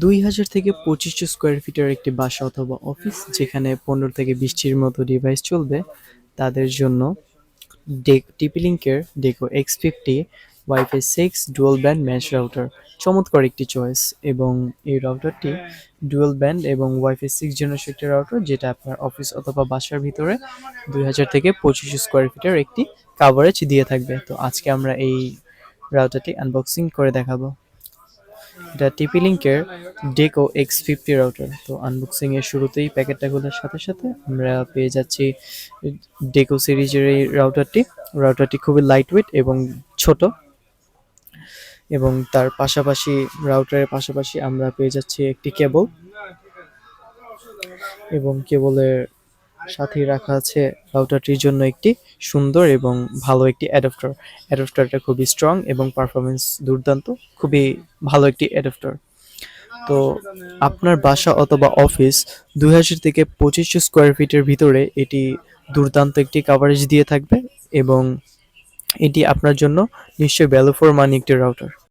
2000 থেকে 2500 স্কোয়ার ফিটের একটি বাসা অথবা অফিস যেখানে 15 থেকে 20টির মতো ডিভাইস চলবে তাদের জন্য টিপি-লিংকের ডেকো X50 wifi 6 dual band mash router চমৎকার একটি চয়েস। এবং এই রাউটারটি ডুয়াল ব্যান্ড এবং ওয়াইফাই 6 জেনারেশন একটি রাউটার যেটা আপনার অফিস অথবা বাসার ভিতরে 2000 থেকে 2500 স্কোয়ার ফিটের একটি কাভারেজ দিয়ে থাকবে। তো আজকে আমরা এই রাউটারটি আনবক্সিং করে দেখাবো। এটা টিপি-লিংকের ডেকো X50 রাউটার। তো আনবক্সিং এর শুরুতেই প্যাকেটটা খোলার সাথে সাথে আমরা পেয়ে যাচ্ছি ডেকো সিরিজের এই রাউটারটি খুবই লাইট ওয়েট এবং ছোট। এবং তার পাশাপাশি রাউটারের পাশাপাশি আমরা পেয়ে যাচ্ছি একটি কেবল এবং কেবলের সাথেই রাখা আছে রাউটারটির জন্য একটি সুন্দর এবং ভালো একটি অ্যাডাপ্টারটা খুবই স্ট্রং এবং পারফরমেন্স দুর্দান্ত, খুবই ভালো একটি অ্যাডাপ্টার। তো আপনার বাসা অথবা অফিস 2000 থেকে 2500 স্কোয়ার ফিটের ভিতরে এটি দুর্দান্ত একটি কাভারেজ দিয়ে থাকবে এবং এটি আপনার জন্য নিশ্চয়ই ভ্যালু ফর মানি একটি রাউটার।